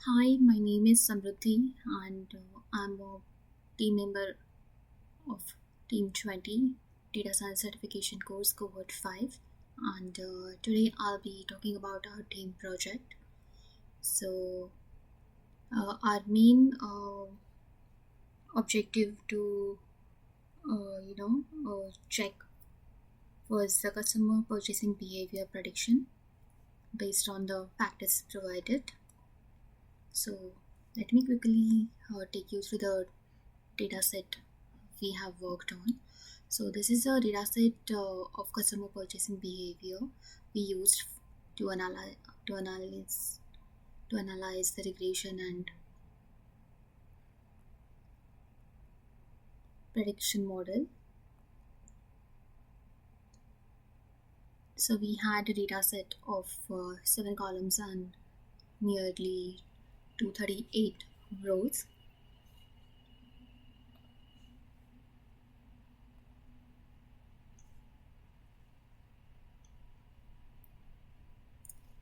Hi, my name is Samruddhi and I'm a team member of Team 20 Data Science Certification course Cohort 5 and today I'll be talking about our team project. So our main objective to check was the customer purchasing behavior prediction based on the factors provided. So let me quickly take you through the dataset we have worked on. So this is a dataset of customer purchasing behavior we used to analyze to analyze to analyze the regression and prediction model. So we had a dataset of 7 columns and nearly 238 rows.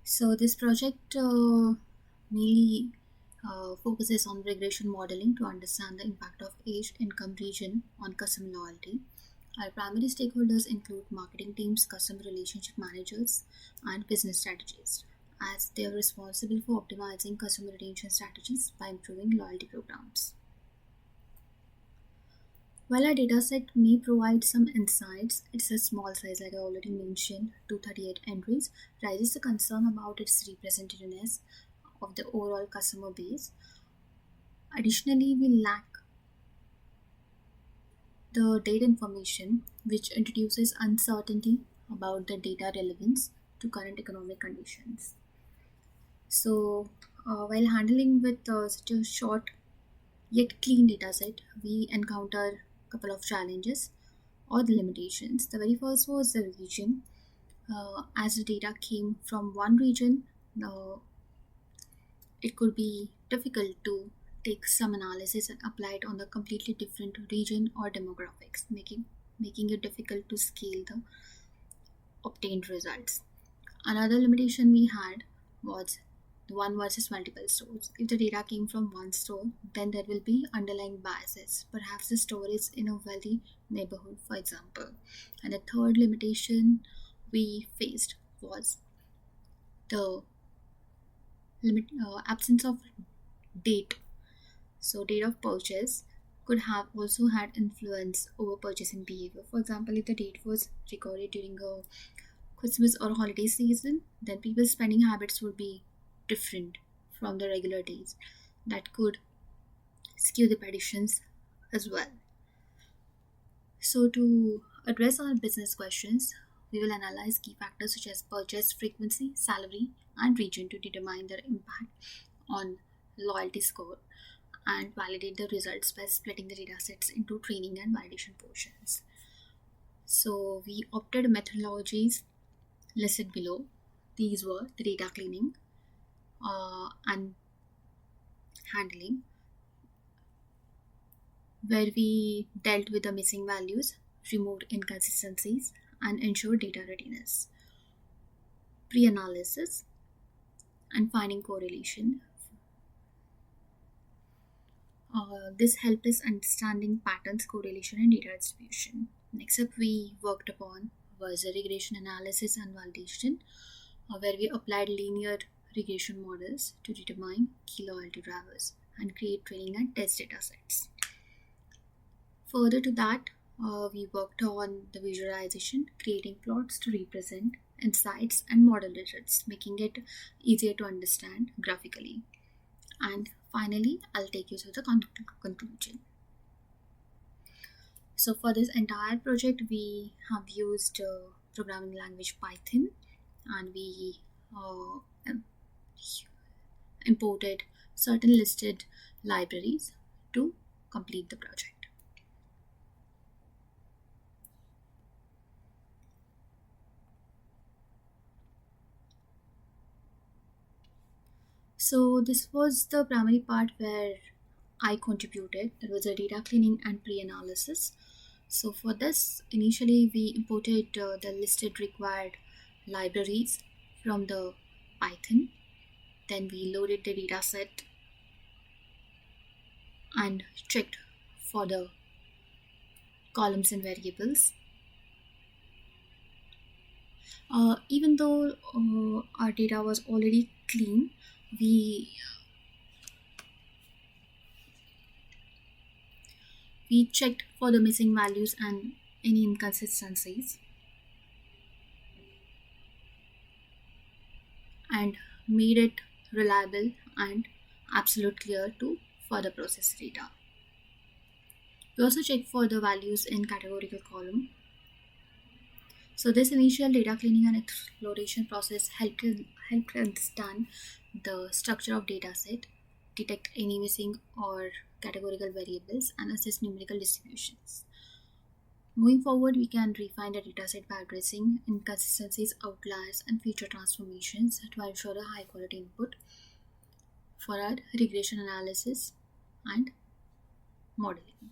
So this project mainly focuses on regression modeling to understand the impact of age, income, region on customer loyalty. Our primary stakeholders include marketing teams, customer relationship managers, and business strategists, as they are responsible for optimizing customer retention strategies by improving loyalty programs. While our dataset may provide some insights, it's a small size, like I already mentioned, 238 entries, raises the concern about its representativeness of the overall customer base. Additionally, we lack the data information, which introduces uncertainty about the data relevance to current economic conditions. So, while handling with such a short yet clean dataset, we encounter a couple of challenges or the limitations. The very first was the region. As the data came from one region, uh, it could be difficult to take some analysis and apply it on the completely different region or demographics, making it difficult to scale the obtained results. Another limitation we had was the one versus multiple stores. If the data came from one store, then there will be underlying biases. Perhaps the store is in a wealthy neighborhood, for example. And the third limitation we faced was the absence of date. So, date of purchase could have also had influence over purchasing behavior. For example, if the date was recorded during a Christmas or holiday season, then people's spending habits would be different from the regular days. That could skew the predictions as well. So, to address our business questions, we will analyze key factors such as purchase frequency, salary, and region to determine their impact on loyalty score and validate the results by splitting the datasets into training and validation portions. So, we opted methodologies listed below. These were the data cleaning and handling, where we dealt with the missing values, removed inconsistencies, and ensured data readiness. Pre analysis and finding correlation. This helped us understanding patterns, correlation, and data distribution. Next up, we worked upon was a regression analysis and validation, where we applied linear regression models to determine key loyalty drivers and create training and test data sets. Further to that, we worked on the visualization, creating plots to represent insights and model results, making it easier to understand graphically. And finally, I'll take you through the conclusion. So, for this entire project, we have used programming language Python, and we imported certain listed libraries to complete the project. So this was the primary part where I contributed. There was a data cleaning and pre-analysis. So for this, initially we imported the listed required libraries from the Python. Then we loaded the data set and checked for the columns and variables. Even though our data was already clean, we checked for the missing values and any inconsistencies and made it reliable and absolute clear to further process data. We also checked for the values in categorical column. So this initial data cleaning and exploration process helped understand the structure of data set, detect any missing or categorical variables, and assess numerical distributions. Moving forward, we can refine the dataset by addressing inconsistencies, outliers, and feature transformations to ensure a high quality input for our regression analysis and modeling.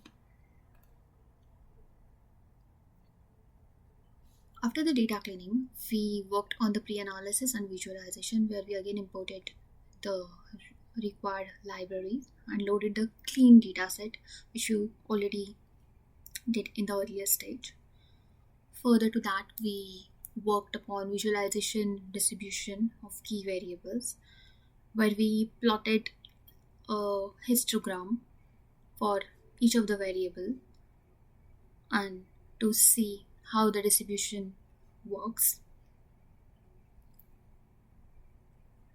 After the data cleaning, we worked on the pre-analysis and visualization, where we again imported the required libraries and loaded the clean dataset, which you already did in the earlier stage. Further to that, we worked upon visualization distribution of key variables, where we plotted a histogram for each of the variable and to see how the distribution works.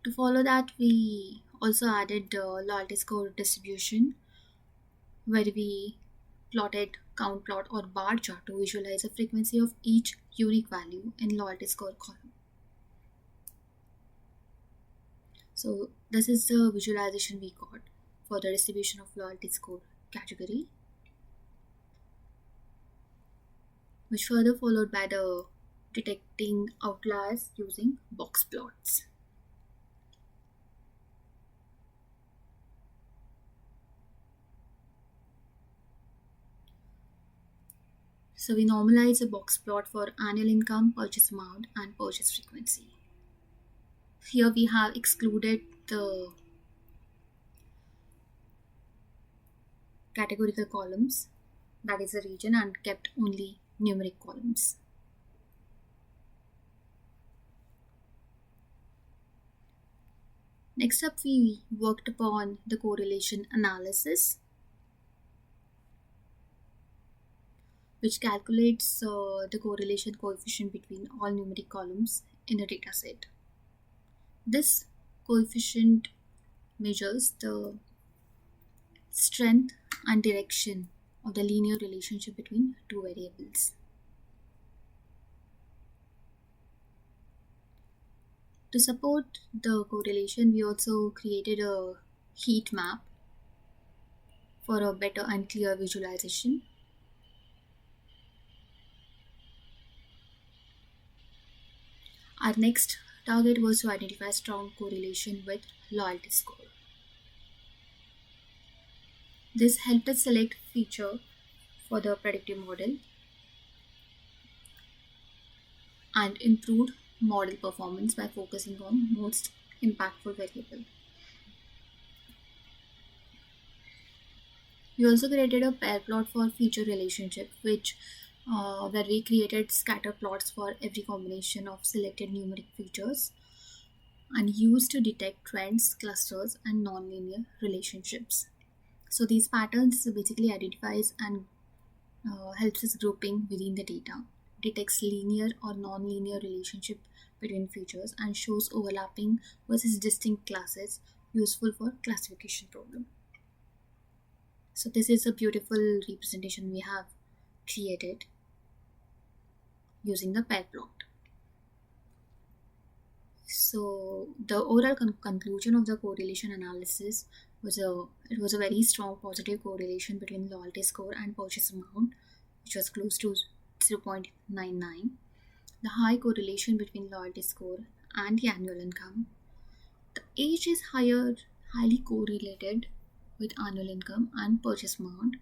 To follow that, we also added the loyalty score distribution, where we plotted count plot or bar chart to visualize the frequency of each unique value in loyalty score column. So this is the visualization we got for the distribution of loyalty score category, which further followed by the detecting outliers using box plots. So we normalize a box plot for annual income, purchase amount, and purchase frequency. Here we have excluded the categorical columns, that is the region, and kept only numeric columns. Next up, we worked upon the correlation analysis, which calculates the correlation coefficient between all numeric columns in a dataset. This coefficient measures the strength and direction of the linear relationship between two variables. To support the correlation, we also created a heat map for a better and clear visualization. Our next target was to identify strong correlation with loyalty score. This helped us select feature for the predictive model and improved model performance by focusing on most impactful variable. We also created a pair plot for feature relationship, where we created scatter plots for every combination of selected numeric features and used to detect trends, clusters, and nonlinear relationships. So these patterns basically identifies and helps us grouping within the data, detects linear or non-linear relationship between features, and shows overlapping versus distinct classes, useful for classification problem. So this is a beautiful representation we have created using the pair plot. So the overall conclusion of the correlation analysis was a very strong positive correlation between loyalty score and purchase amount, which was close to 0.99. The high correlation between loyalty score and the annual income. The age is highly correlated with annual income and purchase amount.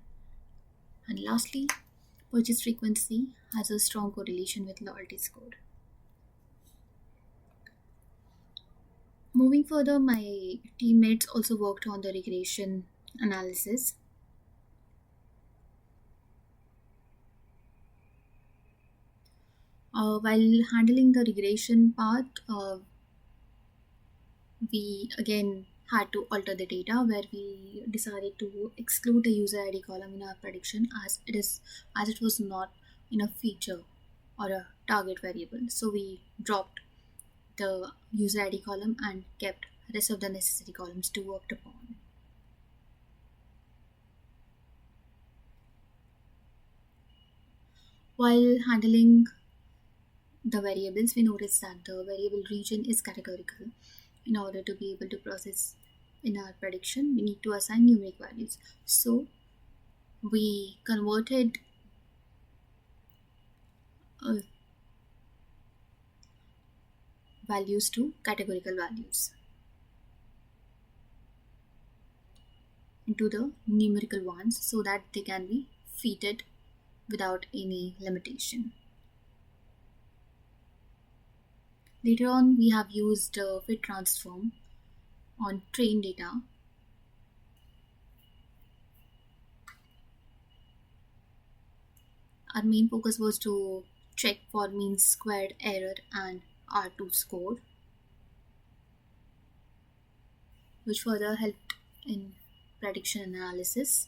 And lastly, purchase frequency has a strong correlation with loyalty score. Moving further, my teammates also worked on the regression analysis. While handling the regression part, we again had to alter the data where we decided to exclude the user ID column in our prediction as it was not in a feature or a target variable. So we dropped the user ID column and kept rest of the necessary columns to work upon. While handling the variables, we noticed that the variable region is categorical. In order to be able to process in our prediction, we need to assign numeric values. So we converted uh, values to categorical values into the numerical ones so that they can be fitted without any limitation. Later on, we have used fit transform on train data. Our main focus was to check for mean squared error and R2 score, which further helped in prediction analysis.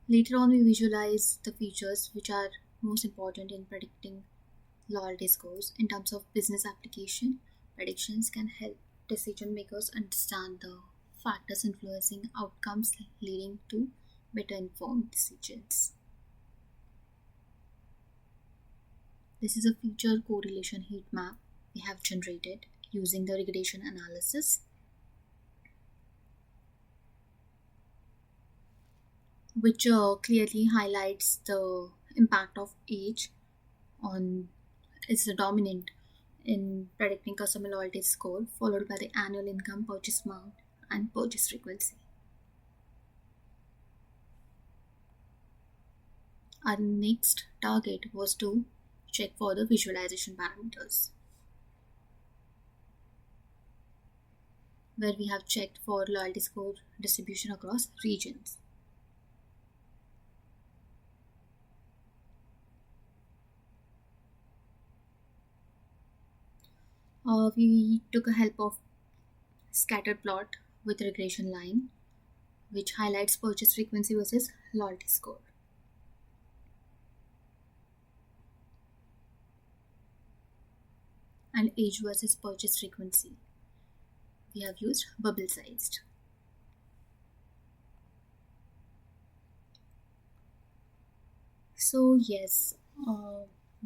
Later on, we visualize the features which are most important in predicting loyalty scores. In terms of business application, predictions can help decision makers understand the factors influencing outcomes leading to better informed decisions. This is a feature correlation heat map we have generated using the regression analysis, which clearly highlights the impact of age on is the dominant in predicting customer loyalty score, followed by the annual income, purchase amount, and purchase frequency. Our next target was to check for the visualization parameters, where we have checked for loyalty score distribution across regions. We took a help of scatter plot with regression line, which highlights purchase frequency versus loyalty score. And age versus purchase frequency. We have used bubble sized. So, yes,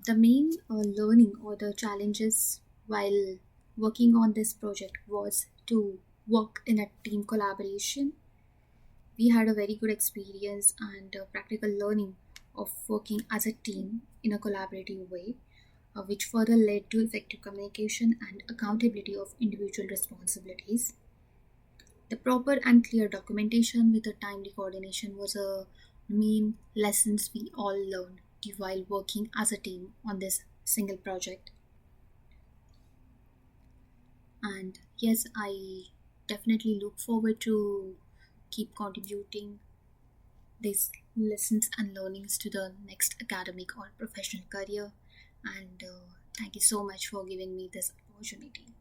the main learning or the challenges while working on this project was to work in a team collaboration. We had a very good experience and practical learning of working as a team in a collaborative way, which further led to effective communication and accountability of individual responsibilities. The proper and clear documentation with a timely coordination was a main lessons we all learned while working as a team on this single project. And yes, I definitely look forward to keep contributing these lessons and learnings to the next academic or professional career. And thank you so much for giving me this opportunity.